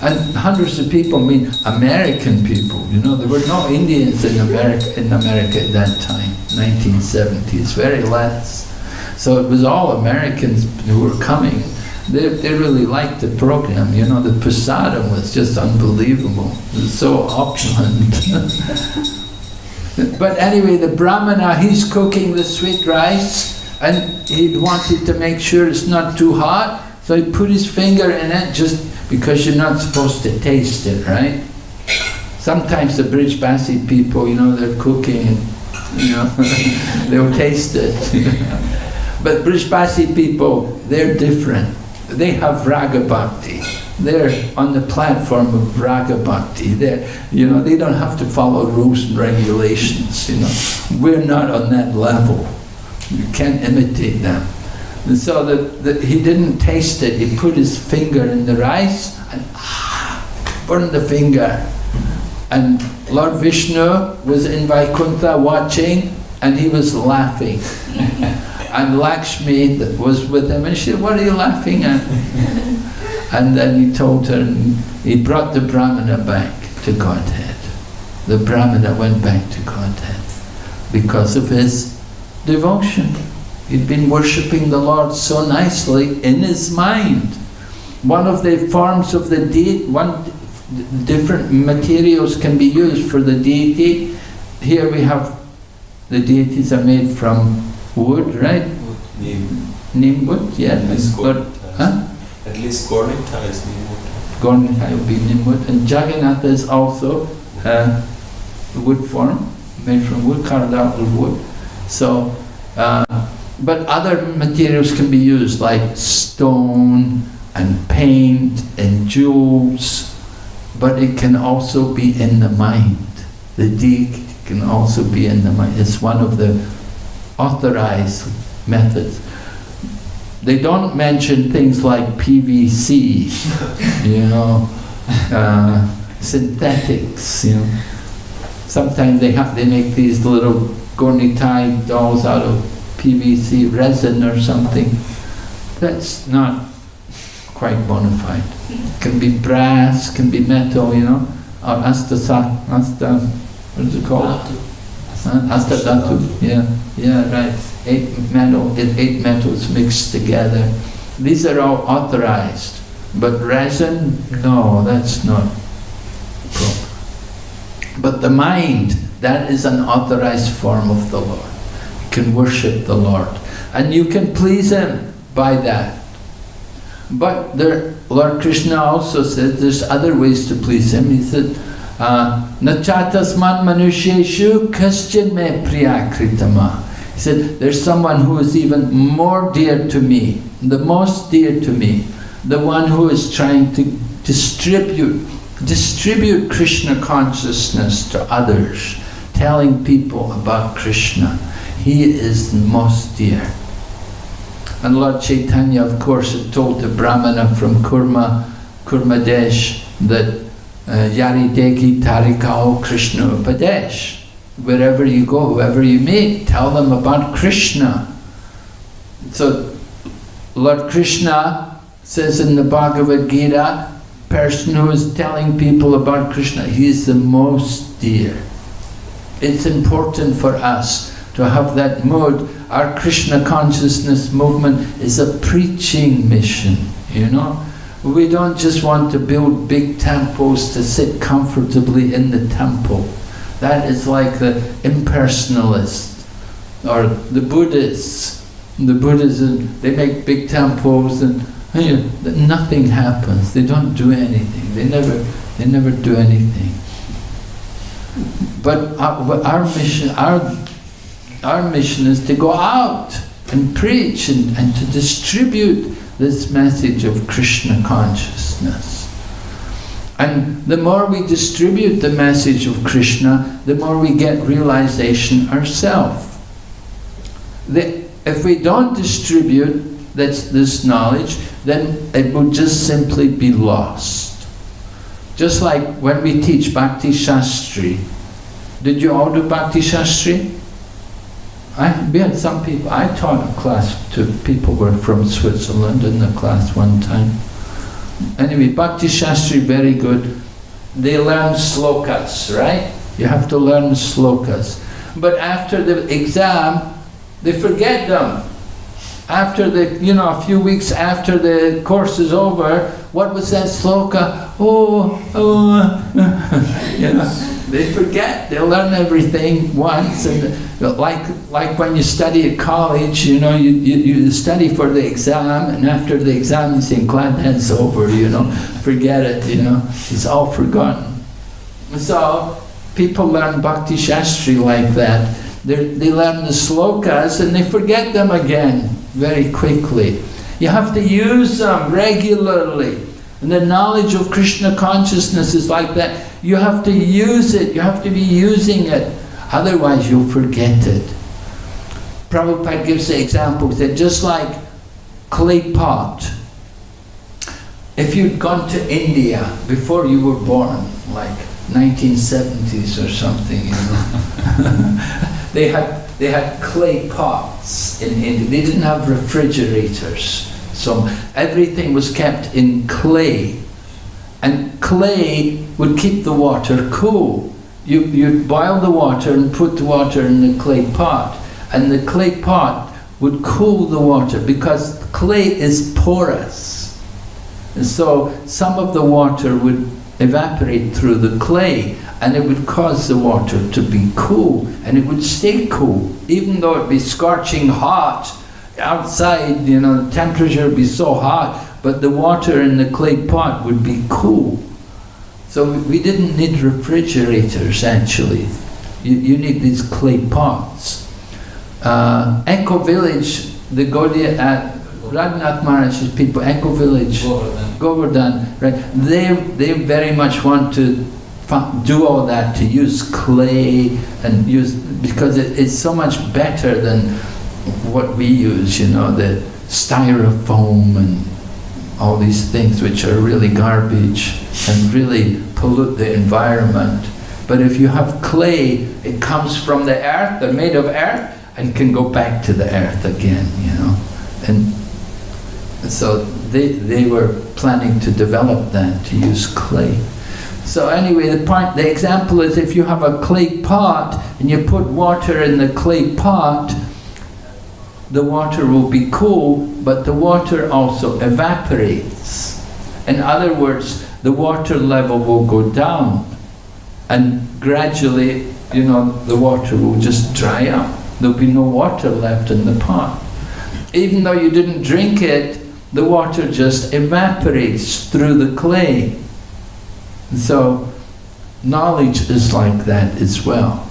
And hundreds of people mean American people, you know. There were no Indians in America at that time, 1970s, very less. So it was all Americans who were coming. They really liked the program, you know. The prasadam was just unbelievable. It was so opulent. But anyway, the Brahmana, he's cooking the sweet rice and he wanted to make sure it's not too hot, so he put his finger in it just because you're not supposed to taste it, right? Sometimes the Brijbasi people, you know, they're cooking and, you know, they'll taste it. But Brijbasi people, they're different. They have Raga Bhakti. They're on the platform of Raga Bhakti. You know, they don't have to follow rules and regulations, you know. We're not on that level. You can't imitate them. And so he didn't taste it. He put his finger in the rice and burned the finger. And Lord Vishnu was in Vaikuntha watching and he was laughing. And Lakshmi was with him and she said, "What are you laughing at?" And then he told her, and he brought the Brahmana back to Godhead. The Brahmana went back to Godhead because of his devotion. He'd been worshipping the Lord so nicely in his mind. One of the forms of the deity, different materials can be used for the deity. Here we have, the deities are made from wood, right? Neem wood, yeah. At least Gornita is neem wood. Gornita would be neem wood. And Jagannatha is also wood form, made from wood, carved out of wood. So, but other materials can be used like stone and paint and jewels, but it can also be in the mind. The deity can also be in the mind. It's one of the authorized methods. They don't mention things like PVC, you know, synthetics, you know. Sometimes they make these little Gornitai dolls out of PVC resin or something. That's not quite bona fide. Can be brass, can be metal, you know, or what is it called? Astadhatu. Yeah, right. 8 metals mixed together. These are all authorized. But resin, no, that's not proper. But the mind, that is an authorized form of the Lord. You can worship the Lord. And you can please Him by that. But Lord Krishna also said there's other ways to please Him. He said, Nachatasman manusheshu kaschin me priyakritama. He said, there's someone who is even more dear to me, the most dear to me, the one who is trying to distribute Krishna consciousness to others, telling people about Krishna. He is the most dear. And Lord Chaitanya, of course, had told the Brahmana from Kurma Desh that Yari Deki Tarikao Krishna Upadesh. Wherever you go, whoever you meet, tell them about Krishna. So Lord Krishna says in the Bhagavad Gita, person who is telling people about Krishna, he is the most dear. It's important for us to have that mood. Our Krishna consciousness movement is a preaching mission, you know. We don't just want to build big temples to sit comfortably in the temple. That is like the impersonalists or the Buddhists. The Buddhists, they make big temples and Nothing happens. They don't do anything. They never do anything. But our mission is to go out and preach and to distribute this message of Krishna consciousness. And the more we distribute the message of Krishna, the more we get realization ourselves. If we don't distribute this knowledge, then it will just simply be lost. Just like when we teach Bhakti Shastri. Did you all do Bhakti Shastri? We had some people. I taught a class to people who were from Switzerland in the class one time. Anyway, Bhakti Shastri, very good. They learn slokas, right? You have to learn slokas. But after the exam, they forget them. After a few weeks after the course is over, what was that sloka? They forget. They learn everything once, and like when you study at college, you study for the exam, and after the exam you think, glad that's over, forget it, it's all forgotten. So people learn Bhakti Shastri like that. They learn the slokas and they forget them again very quickly. You have to use them regularly. And the knowledge of Krishna consciousness is like that. You have to use it, you have to be using it, otherwise you'll forget it. Prabhupada gives the example that just like clay pot, if you'd gone to India before you were born, like 1970s or something, they had clay pots in India. They didn't have refrigerators. So everything was kept in clay, and clay would keep the water cool. You'd boil the water and put the water in the clay pot, and the clay pot would cool the water because clay is porous. And so some of the water would evaporate through the clay, and it would cause the water to be cool, and it would stay cool, even though it'd be scorching hot outside, the temperature would be so hot, but the water in the clay pot would be cool. So we didn't need refrigerators, actually. You need these clay pots. Echo Village, the Gaudiya, Raghunath Maharaj's people, Echo Village, Govardhan, right? They very much want to do all that, to use clay and because it's so much better than what we use, the styrofoam and all these things which are really garbage and really pollute the environment. But if you have clay, it comes from the earth, they're made of earth, and can go back to the earth again, And so they were planning to develop that, to use clay. So anyway, the example is if you have a clay pot and you put water in the clay pot, the water will be cool, but the water also evaporates. In other words, the water level will go down, and gradually, the water will just dry up. There'll be no water left in the pot. Even though you didn't drink it, the water just evaporates through the clay. So, knowledge is like that as well.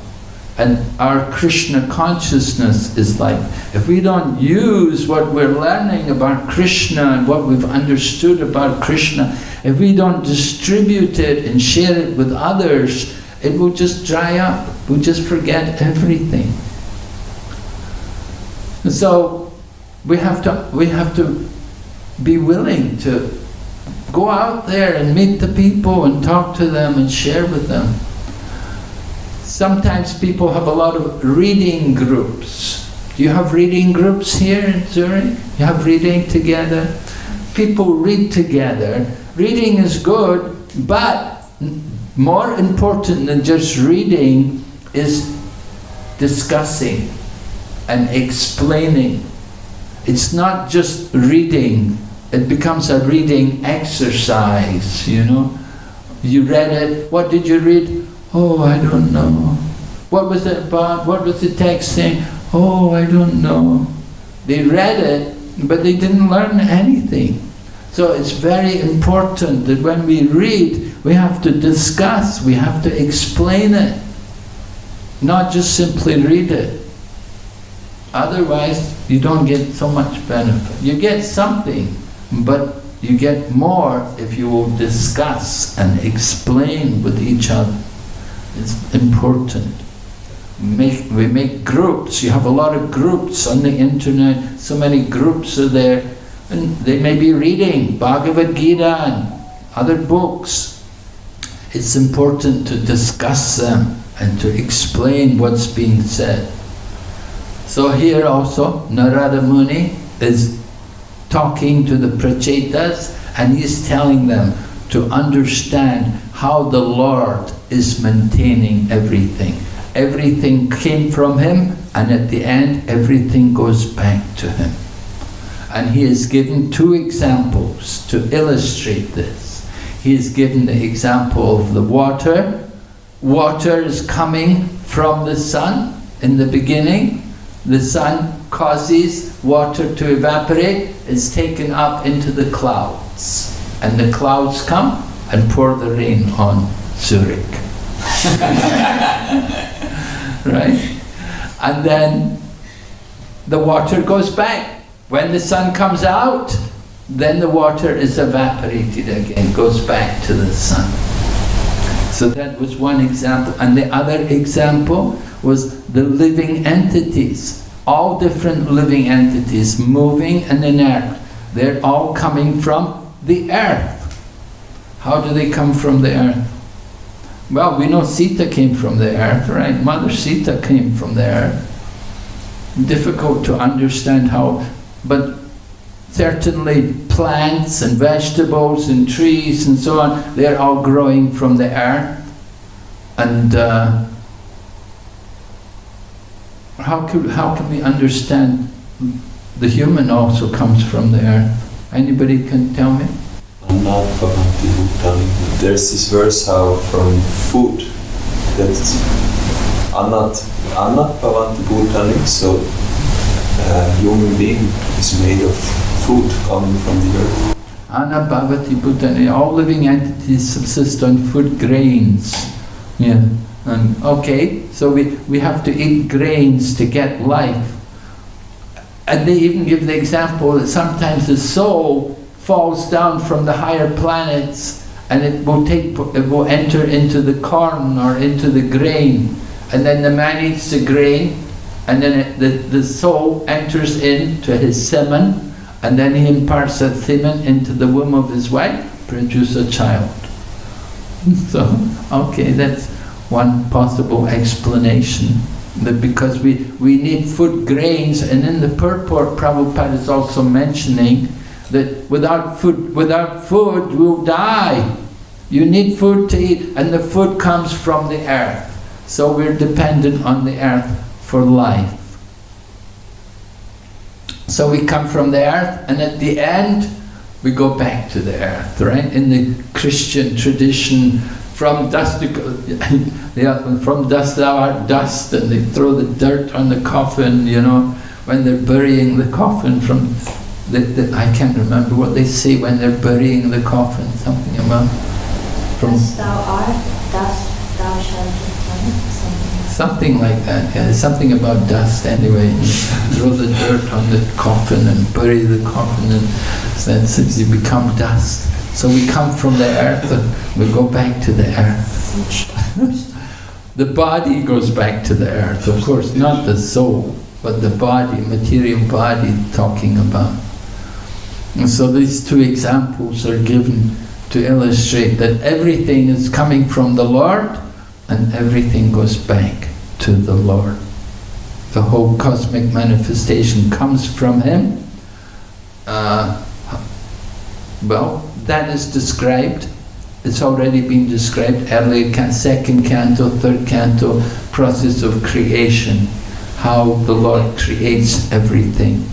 And our Krishna consciousness is like, if we don't use what we're learning about Krishna and what we've understood about Krishna, if we don't distribute it and share it with others, it will just dry up. We'll just forget everything. And so we have to be willing to go out there and meet the people and talk to them and share with them. Sometimes people have a lot of reading groups. Do you have reading groups here in Zurich? You have reading together? People read together. Reading is good, but more important than just reading is discussing and explaining. It's not just reading. It becomes a reading exercise, You read it. What did you read? Oh, I don't know. What was it about? What was the text saying? Oh, I don't know. They read it, but they didn't learn anything. So it's very important that when we read, we have to discuss, we have to explain it, not just simply read it. Otherwise, you don't get so much benefit. You get something, but you get more if you will discuss and explain with each other. It's important. We make groups. You have a lot of groups on the internet. So many groups are there. And they may be reading Bhagavad Gita and other books. It's important to discuss them and to explain what's being said. So here also, Narada Muni is talking to the Prachetas, and he's telling them to understand how the Lord is maintaining everything. Everything came from him, and at the end, everything goes back to him. And he has given two examples to illustrate this. He has given the example of the water. Water is coming from the sun in the beginning. The sun causes water to evaporate. It's taken up into the clouds. And the clouds come and pour the rain on Zurich. Right? And then the water goes back. When the sun comes out, then the water is evaporated again, goes back to the sun. So that was one example. And the other example was the living entities. All different living entities moving and inert. They're all coming from the earth. How do they come from the earth? Well, we know Sita came from the earth, right? Mother Sita came from the earth. Difficult to understand how, but certainly plants and vegetables and trees and so on, they're all growing from the earth. And how can we understand the human also comes from the earth? Anybody can tell me? Annat bhavanti bhutani. There's this verse how from food, that's annat bhavanti bhutani, so human being is made of food coming from the earth. Annat bhavati bhutani. All living entities subsist on food grains. Yeah. And okay, so we have to eat grains to get life. And they even give the example that sometimes the soul falls down from the higher planets, and it will enter into the corn or into the grain, and then the man eats the grain, and then the soul enters into his semen, and then he imparts that semen into the womb of his wife, produce a child. So, okay, that's one possible explanation. That because we need food grains, and in the purport Prabhupada is also mentioning that without food we'll die. You need food to eat, and the food comes from the earth. So we're dependent on the earth for life. So we come from the earth, and at the end we go back to the earth, right? In the Christian tradition, from dust thou art dust, and they throw the dirt on the coffin, you know, when they're burying the coffin from I can't remember what they say when they're burying the coffin, something about from Dust thou art, dust thou shalt return, something like that, yeah, something about dust anyway. Throw the dirt on the coffin and bury the coffin, and then since you become dust. So we come from the earth and we go back to the earth. The body goes back to the earth, of course, not the soul, but the body, material body talking about. And so these two examples are given to illustrate that everything is coming from the Lord and everything goes back to the Lord. The whole cosmic manifestation comes from Him. Well, that is described. It's already been described earlier, second canto, third canto, process of creation, how the Lord creates everything.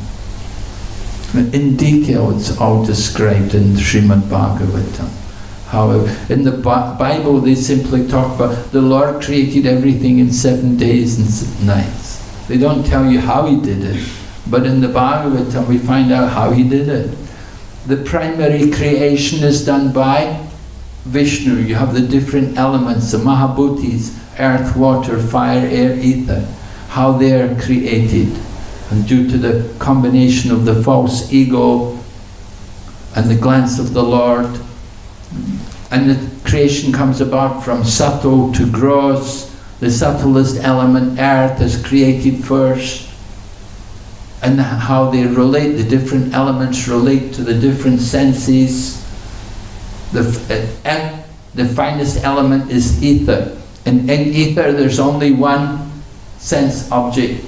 In detail, it's all described in Srimad Bhagavatam. How in the Bible they simply talk about the Lord created everything in 7 days and nights. They don't tell you how He did it, but in the Bhagavatam we find out how He did it. the primary creation is done by Vishnu. You have the different elements, the Mahabhutis, earth, water, fire, air, ether, how they are created. And due to the combination of the false ego and the glance of the Lord, and the creation comes about from subtle to gross. The subtlest element, earth, is created first, and how they relate, the different elements relate to the different senses. The finest element is ether, and in ether there's only one sense object.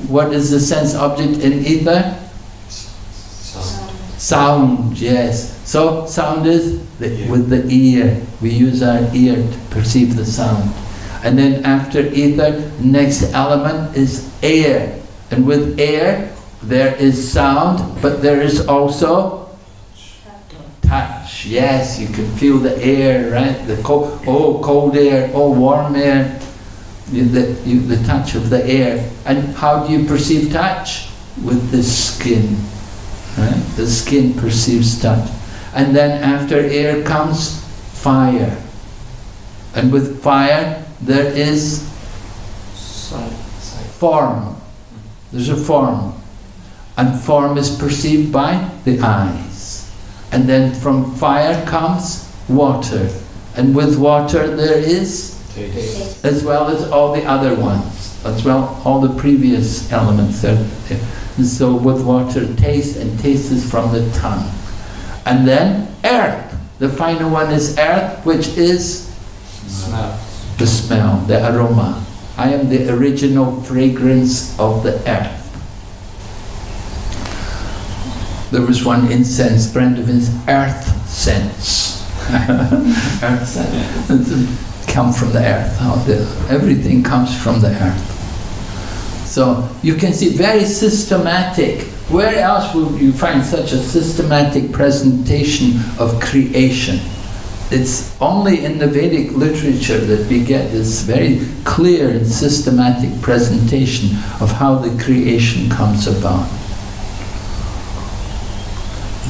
What is the sense object in ether? Sound, yes. So sound is with the ear. We use our ear to perceive the sound. And then after ether, next element is air. And with air, there is sound, but there is also touch. Yes, you can feel the air, right? The cold air, warm air. The touch of the air. And how do you perceive touch? With the skin. Right? The skin perceives touch. And then after air comes fire. And with fire there is form. There's a form. And form is perceived by the eyes. And then from fire comes water. And with water there is taste. As well as all the other ones. As well all the previous elements are there. And so with water, taste, and taste is from the tongue. And then earth. The final one is earth, which is Smell. the smell, the aroma. I am the original fragrance of the earth. There was one incense brand of his earth sense. Earth sense. It's come from the earth. Everything comes from the earth. So you can see very systematic. Where else will you find such a systematic presentation of creation? It's only in the Vedic literature that we get this very clear and systematic presentation of how the creation comes about.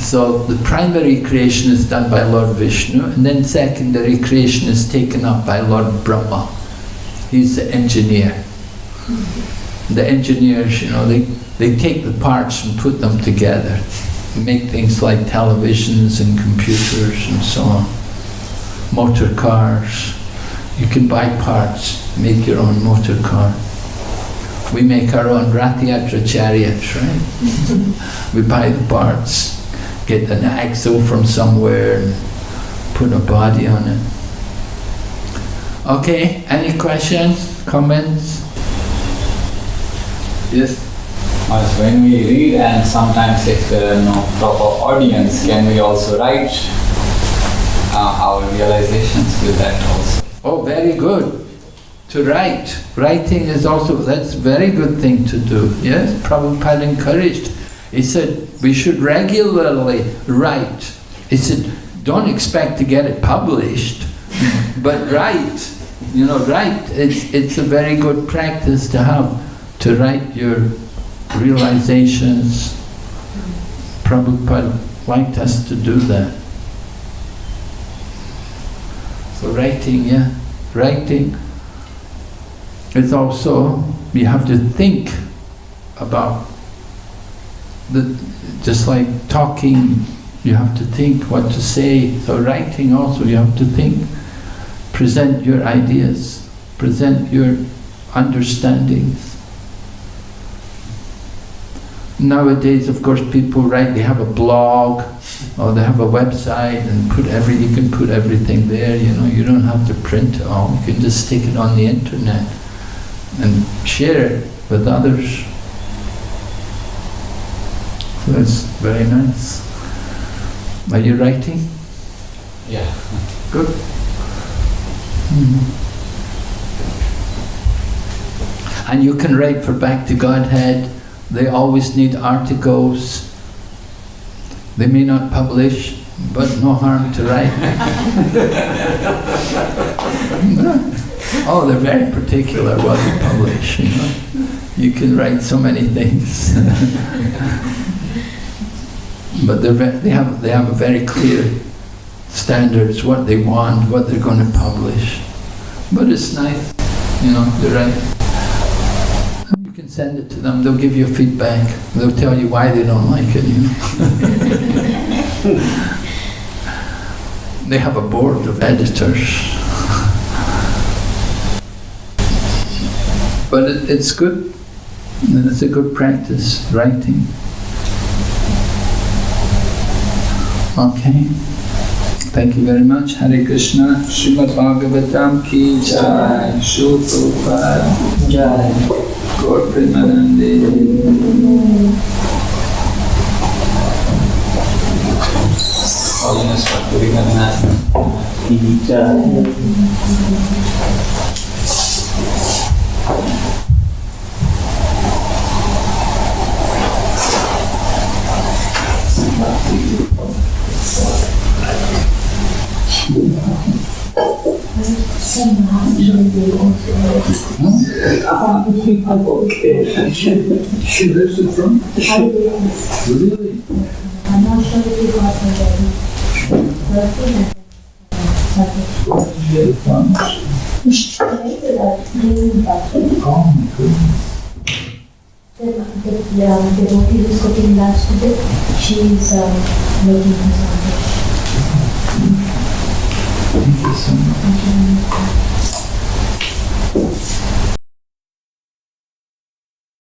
So the primary creation is done by Lord Vishnu, and then secondary creation is taken up by Lord Brahma. He's the engineer. The engineers, they take the parts and put them together, make things like televisions and computers and so on, motor cars. You can buy parts, make your own motor car. We make our own Rath Yatra chariots, right? We buy the parts, get an axle from somewhere and put a body on it. Okay, any questions, comments? Yes? When we read, and sometimes if there are no proper audience, can we also write our realizations with that also? Oh, very good. To write. Writing is also, that's a very good thing to do. Yes, Prabhupada encouraged. He said, we should regularly write. He said, don't expect to get it published, but write. Write. It's a very good practice to have, to write your realizations. Prabhupada liked us to do that. So writing, yeah. Writing is also, you have to think about, just like talking, you have to think what to say. So writing also, you have to think. Present your ideas, present your understandings. Nowadays, of course, people write, they have a blog, or they have a website, and you can put everything there, you don't have to print it all, you can just stick it on the internet and share it with others. So that's very nice. Are you writing? Yeah. Good. Mm-hmm. And you can write for Back to Godhead. They always need articles. They may not publish, but no harm to write. Oh, they're very particular what you publish, You can write so many things. but they have a very clear standards, what they want, what they're going to publish. But it's nice, they're right. You can send it to them, they'll give you feedback. They'll tell you why they don't like it, They have a board of editors. But it's good. It's a good practice, writing. Okay. Thank you very much. Hare Krishna. Srimad Bhagavatam ki jai. Shri Prabhupada jai. Gaur Premanande. Holiness Bhakti Vinayana ki jai. Okay. She lives in front? Really? I'm not sure if you got me ready. Very fun. Oh my goodness. The devotee who's cooking lunch today, she's making her sandwich. Thank you so much.